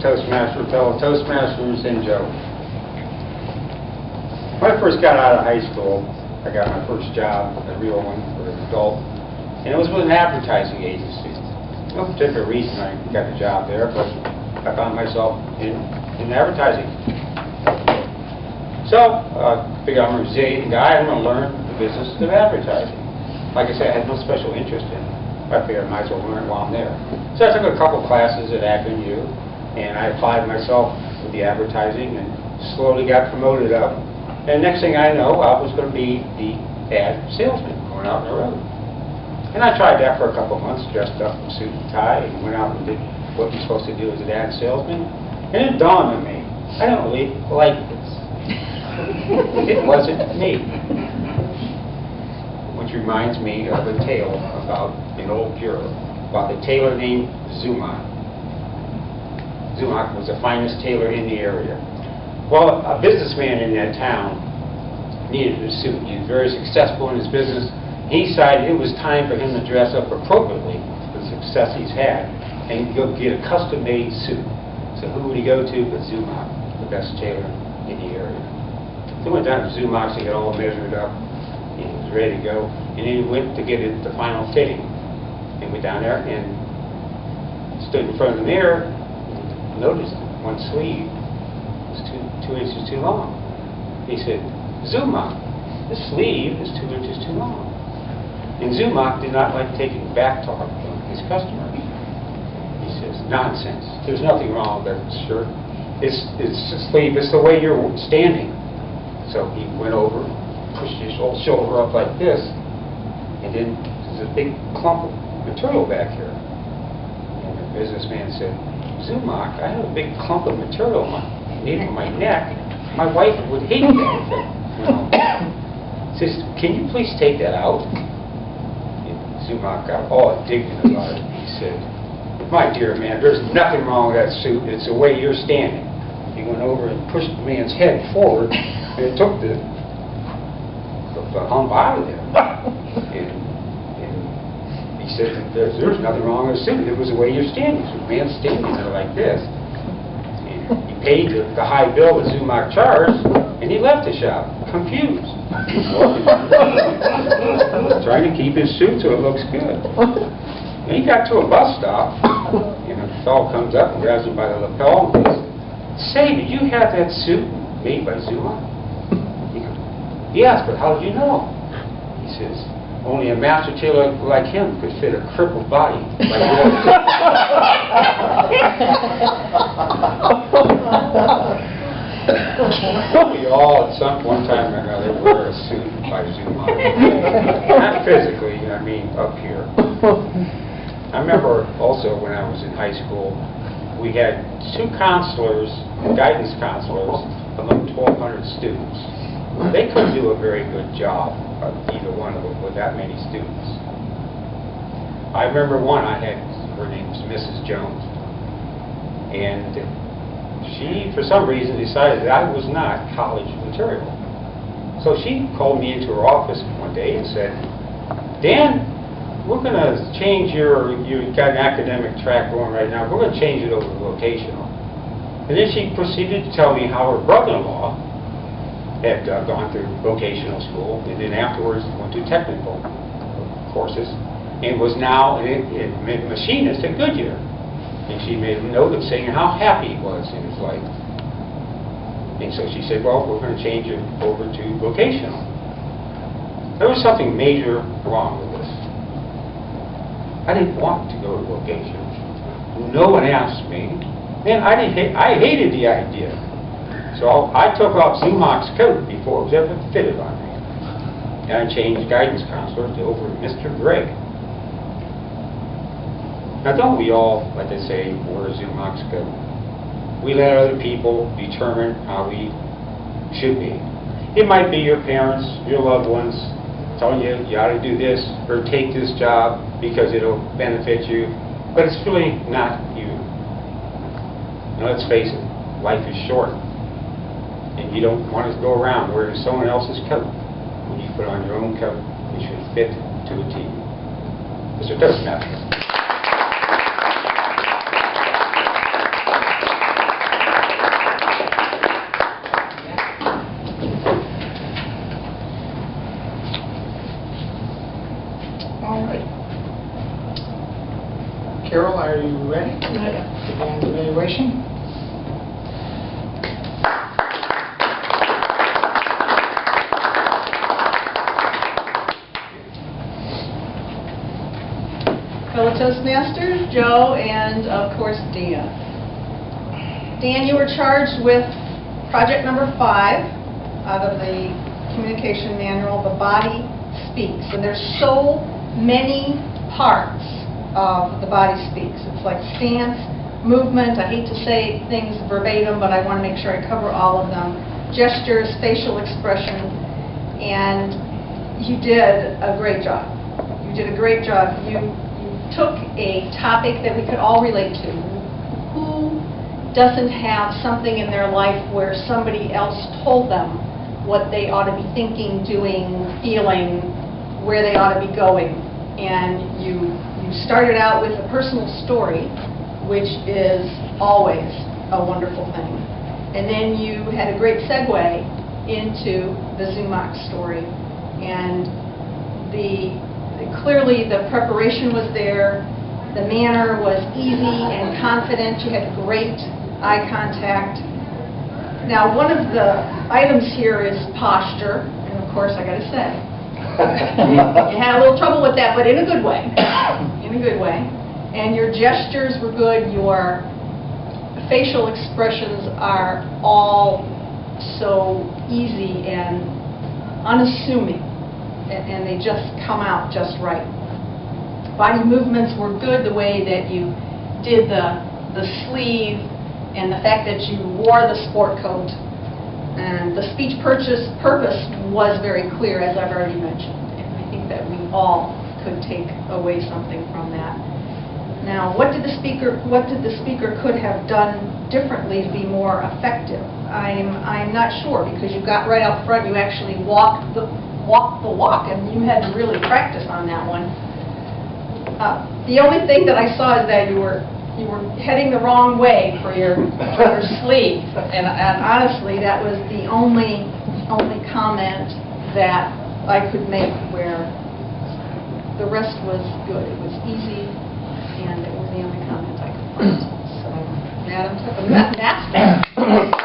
Toastmaster, fellow Toastmasters, and Joe. When I first got out of high school, I got my first job, a real one for an adult, and it was with an advertising agency. No particular reason I got the job there, but I found myself in advertising. So, I figured I'm a resilient guy, I'm going to learn the business of advertising. Like I said, I had no special interest in it. I figured I might as well learn while I'm there. So I took a couple classes at AgriU, and I applied myself with the advertising and slowly got promoted up. And next thing I know, I was going to be the ad salesman going out on the road. And I tried that for a couple months, dressed up in suit and tie, and went out and did what you're supposed to do as an ad salesman. And it dawned on me, I don't really like this. It wasn't me. Which reminds me of a tale about an old bureau, about the tailor named Zumak. Zumak was the finest tailor in the area. Well, a businessman in that town needed a suit. He was very successful in his business. He decided it was time for him to dress up appropriately for the success he's had and go get a custom-made suit. So who would he go to but Zumak, the best tailor in the area. So he went down to Zumak to get all measured up. He was ready to go, and he went to get it the final fitting. He went down there and stood in front of the mirror and noticed one sleeve was 2 inches too long. He said, Zumak, this sleeve is 2 inches too long. And Zumak did not like taking back talk from his customers. He says, nonsense. There's nothing wrong with that shirt. It's the sleeve. It's the way you're standing. So he went over, pushed his whole shoulder up like this, and then there's a big clump of material back here. And the businessman said, Zumak, I have a big clump of material on my neck. My wife would hate that. Says, can you please take that out? And Zumak got all indignant about it. He said, my dear man, there's nothing wrong with that suit. It's the way you're standing. He went over and pushed the man's head forward, and it took the hump out of there. And he said, there's nothing wrong with the suit. It was the way you're standing. So the man's standing there like this. And he paid the high bill that Zumak charged, and he left the shop, confused. Trying to keep his suit so it looks good. And he got to a bus stop, and a fellow comes up and grabs him by the lapel and says, say, did you have that suit made by Zumak? He goes, yes, but how did you know? He says, only a master tailor like him could fit a crippled body like yours. We all, at some one time or another, wear a suit by Zumak. Not physically, I mean up here. I remember also when I was in high school, we had 2 counselors, guidance counselors, among 1,200 students. They couldn't do a very good job, either one of them, with that many students. I remember one I had, her name was Mrs. Jones, and she, for some reason, decided that I was not college material. So she called me into her office one day and said, Dan, we're going to change you've got an academic track going right now, we're going to change it over to vocational. And then she proceeded to tell me how her brother-in-law had gone through vocational school, and then afterwards went to technical courses, and was now a machinist at Goodyear. And she made a note of saying how happy he was in his life. And so she said, well, we're going to change it over to vocational. There was something major wrong with this. I didn't want to go to vocational. No one asked me. Man, I hated the idea. So I took off Zumak's coat before it was ever fitted on me. And I changed guidance counselor over to Mr. Gregg. Now don't we all, like they say, wear Zumak's coat? We let other people determine how we should be. It might be your parents, your loved ones, telling you you ought to do this or take this job because it'll benefit you, but it's really not you. Now let's face it, life is short, and you don't want to go around wearing someone else's coat. When you put on your own coat, it should fit to a T. Mr. Toastmaster. All right. Carol, are you ready? Yeah. Begin the evaluation. Fellow Toastmasters, Joe, and of course Dan. Dan, you were charged with project number 5 out of the communication manual, The Body Speaks. And there's so many parts of The Body Speaks. It's like stance, movement, I hate to say things verbatim, but I want to make sure I cover all of them, gestures, facial expression, and you did a great job. You did a great job. You took a topic that we could all relate to. Who doesn't have something in their life where somebody else told them what they ought to be thinking, doing, feeling, where they ought to be going? And you started out with a personal story, which is always a wonderful thing. And then you had a great segue into the Zumach story. And clearly the preparation was there, the manner was easy and confident, you had great eye contact. Now, one of the items here is posture, and of course I got to say, you had a little trouble with that, but in a good way, in a good way. And your gestures were good, your facial expressions are all so easy and unassuming, and they just come out just right. Body movements were good, the way that you did the sleeve and the fact that you wore the sport coat. And the speech purpose was very clear, as I've already mentioned. And I think that we all could take away something from that. Now, what did the speaker could have done differently to be more effective? I'm not sure, because you got right out front, you actually walked the walk, and you had to really practice on that one. The only thing that I saw is that you were heading the wrong way for your sleeve, and honestly, that was the only comment that I could make. Where the rest was good, it was easy, and it was the only comment I could find. So, Madam Toastmaster.